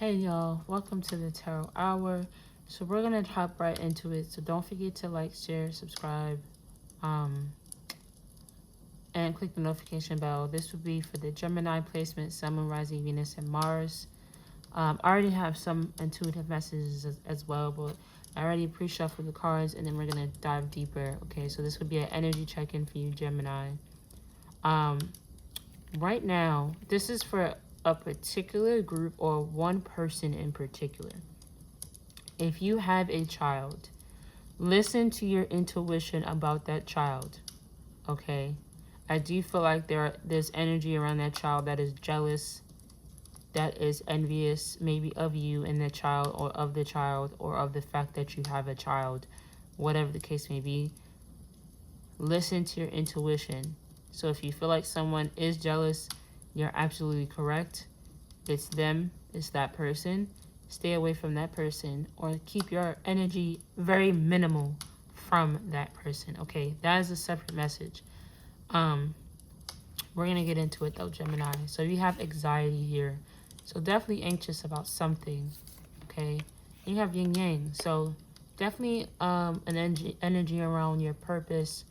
Hey y'all, welcome to the Tarot Hour. So we're gonna hop right into it. So don't forget to like, share, subscribe, um, and click the notification bell. This will be for the Gemini placement, Sun, Moon, Rising, Venus, and Mars. I already have some intuitive messages as well, but I already pre-shuffled the cards, and then we're gonna dive deeper. Okay, so this would be an energy check-in for you, Gemini. Um, right now, this is for a particular group or one person in particular. If you have a child, listen to your intuition about that child, okay? I do feel like there's energy around that child that is jealous, that is envious, maybe of you and the child, or of the child, or of the fact that you have a child, whatever the case may be. Listen to your intuition. So if you feel like someone is jealous, you're absolutely correct. It's them, it's that person. Stay away from that person, or keep your energy very minimal from that person. Okay, that is a separate message. We're gonna get into it though, Gemini. So you have anxiety here, so definitely anxious about something. Okay, you have yin yang, so definitely an energy around your purpose.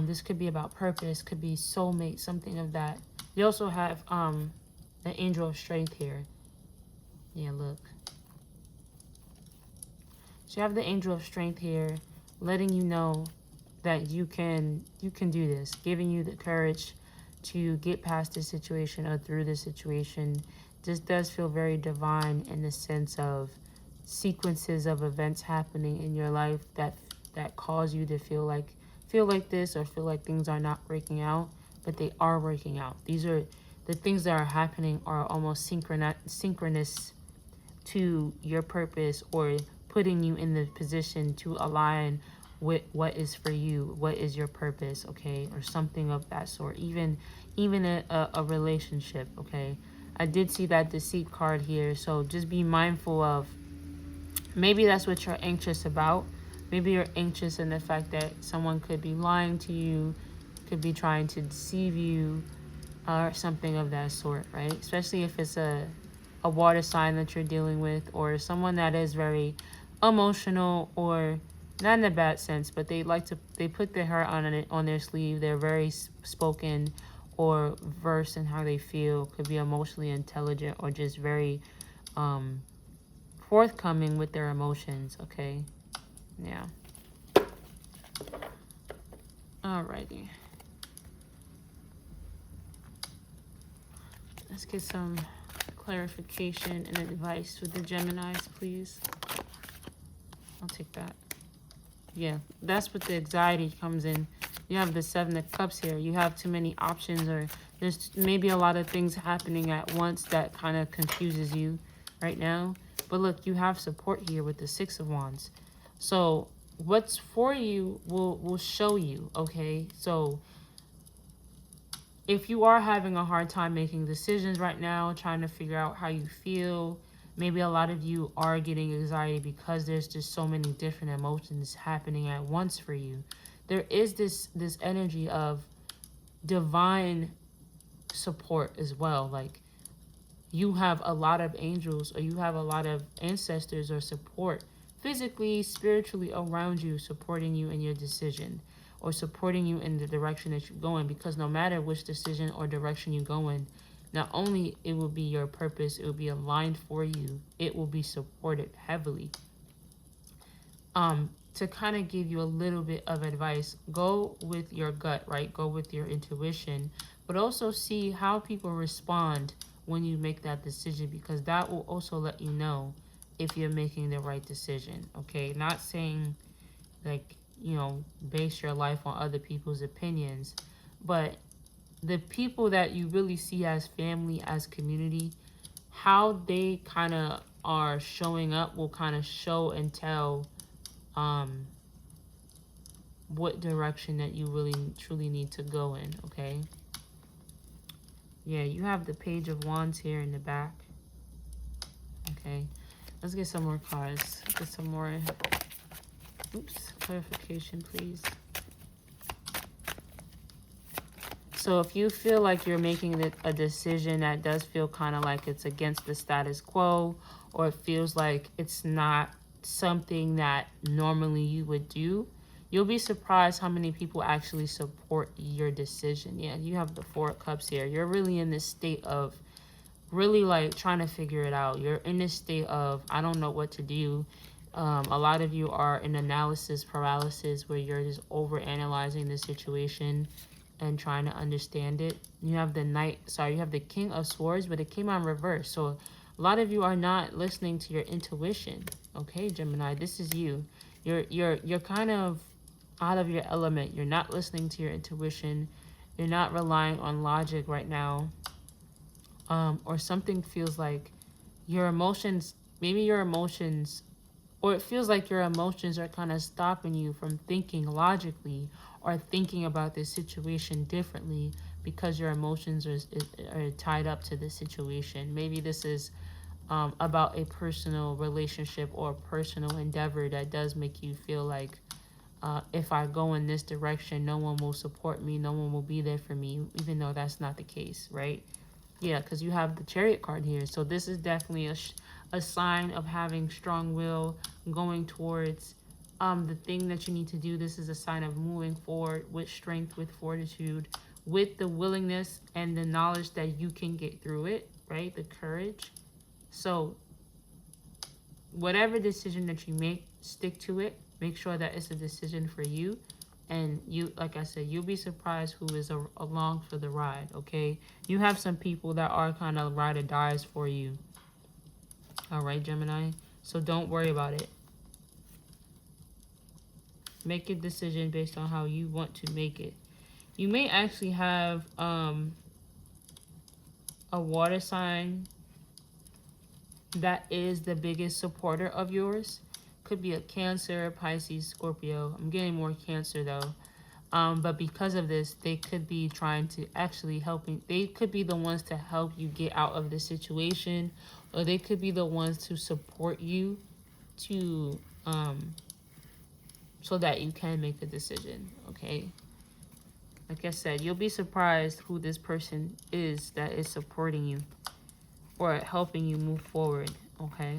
This could be about purpose, could be soulmate, something of that. You also have the angel of strength here. Yeah, look. So you have the angel of strength here, letting you know that you can do this, giving you the courage to get past this situation or through this situation. This does feel very divine in the sense of sequences of events happening in your life that cause you to feel like this, or feel like things are not working out, but they are working out. These are the things that are happening are almost synchronous to your purpose, or putting you in the position to align with what is for you, what is your purpose, okay, or something of that sort. Even a relationship, okay. I did see that deceit card here, so just be mindful of, maybe that's what you're anxious about. Maybe you're anxious in the fact that someone could be lying to you, could be trying to deceive you, or something of that sort, right? Especially if it's a water sign that you're dealing with, or someone that is very emotional, or not in a bad sense, but they put their heart on their sleeve. They're very spoken or versed in how they feel. Could be emotionally intelligent, or just very forthcoming with their emotions. Okay, yeah. Alrighty, let's get some clarification and advice with the Geminis, please. I'll take that. Yeah, that's what the anxiety comes in. You have the Seven of Cups here. You have too many options, or there's maybe a lot of things happening at once that kind of confuses you right now. But look, you have support here with the Six of Wands. So what's for you will show you, okay? So if you are having a hard time making decisions right now, trying to figure out how you feel, maybe a lot of you are getting anxiety because there's just so many different emotions happening at once for you. There is this energy of divine support as well. Like, you have a lot of angels, or you have a lot of ancestors or support physically, spiritually around you, supporting you in your decision, or supporting you in the direction that you're going. Because no matter which decision or direction you go in, not only it will be your purpose, it will be aligned for you, it will be supported heavily. To kind of give you a little bit of advice, go with your gut, right? Go with your intuition, but also see how people respond when you make that decision, because that will also let you know if you're making the right decision, okay? Not saying, like, you know, base your life on other people's opinions, but the people that you really see as family, as community, how they kind of are showing up will kind of show and tell what direction that you really truly need to go in, okay? Yeah, you have the Page of Wands here in the back. Okay, let's get some more cards. Get some more, clarification, please. So if you feel like you're making a decision that does feel kind of like it's against the status quo, or it feels like it's not something that normally you would do, you'll be surprised how many people actually support your decision. Yeah, you have the Four of Cups here. You're really in this state of really like trying to figure it out. You're in this state of, I don't know what to do. A lot of you are in analysis paralysis where you're just over analyzing the situation and trying to understand it. You have the you have the King of Swords, but it came on reverse. So a lot of you are not listening to your intuition. Okay, Gemini, this is you. You're kind of out of your element. You're not listening to your intuition. You're not relying on logic right now. Or something feels like your emotions, maybe your emotions, or it feels like your emotions are kind of stopping you from thinking logically or thinking about this situation differently because your emotions are tied up to the situation. Maybe this is about a personal relationship or personal endeavor that does make you feel like if I go in this direction, no one will support me, no one will be there for me, even though that's not the case, right? Yeah, because you have the Chariot card here. So this is definitely a sign of having strong will, going towards the thing that you need to do. This is a sign of moving forward with strength, with fortitude, with the willingness and the knowledge that you can get through it, right? The courage. So whatever decision that you make, stick to it. Make sure that it's a decision for you. And you, like I said, you'll be surprised who is along for the ride, okay? You have some people that are kind of ride or dies for you. All right, Gemini? So don't worry about it. Make a decision based on how you want to make it. You may actually have a water sign that is the biggest supporter of yours. Could be a Cancer, Pisces, Scorpio. I'm getting more Cancer though. But because of this, they could be trying to actually they could be the ones to help you get out of the situation, or they could be the ones to support you to so that you can make a decision, okay? Like I said, you'll be surprised who this person is that is supporting you or helping you move forward, okay?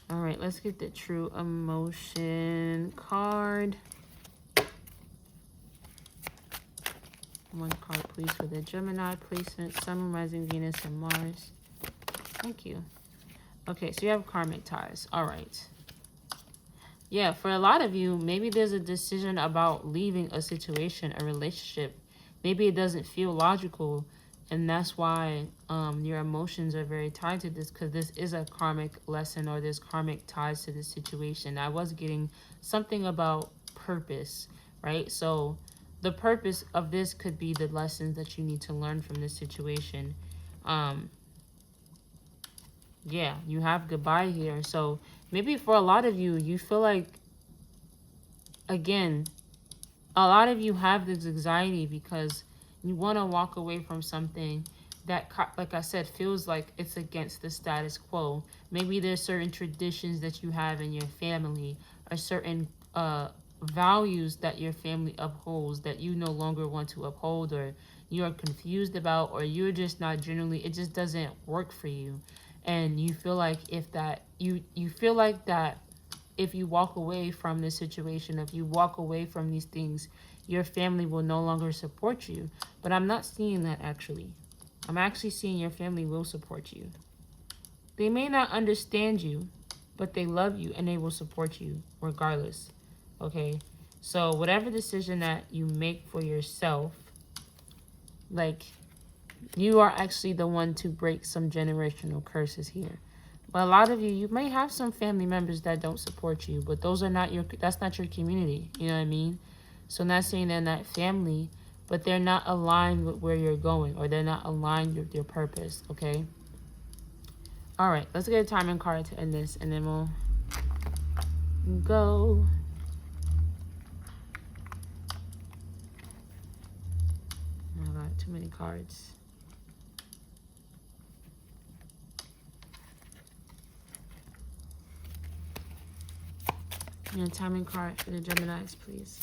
All right, let's get the true emotion card. One card, please, for the Gemini placement, Sun, Moon, Rising, Venus, and Mars. Thank you. Okay, so you have karmic ties. All right. Yeah, for a lot of you, maybe there's a decision about leaving a situation, a relationship. Maybe it doesn't feel logical, and that's why your emotions are very tied to this, because this is a karmic lesson or there's karmic ties to this situation. I was getting something about purpose, right? So the purpose of this could be the lessons that you need to learn from this situation. Yeah, you have goodbye here. So maybe for a lot of you, you feel like, again, a lot of you have this anxiety because you want to walk away from something that, like I said, feels like it's against the status quo. Maybe there's certain traditions that you have in your family, or certain values that your family upholds that you no longer want to uphold, or you're confused about, or you're just not generally, it just doesn't work for you. And you feel like you feel like that if you walk away from this situation, if you walk away from these things, your family will no longer support you. But I'm not seeing that actually. I'm actually seeing your family will support you. They may not understand you, but they love you and they will support you regardless. Okay? So whatever decision that you make for yourself, like, you are actually the one to break some generational curses here. But a lot of you, you may have some family members that don't support you, but those are not that's not your community. You know what I mean? So I'm not saying they're not family, but they're not aligned with where you're going, or they're not aligned with your purpose, okay? All right, let's get a timing card to end this, and then we'll go. Oh my God, too many cards. And a timing card for the Geminis, please.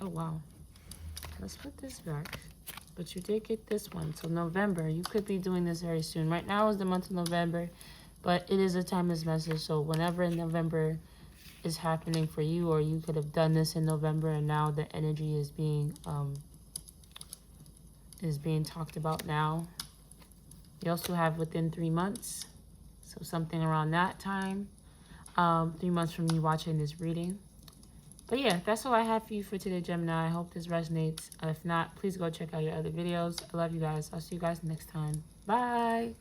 Oh, wow. let's put this back. But you did get this one. So November, you could be doing this very soon. Right now is the month of November, but it is a timeless message. So whenever in November is happening for you, or you could have done this in November and now the energy is being talked about now. You also have within 3 months. So something around that time. 3 months from you watching this reading. But yeah, that's all I have for you for today, Gemini. I hope this resonates. If not, please go check out your other videos. I love you guys. I'll see you guys next time. Bye.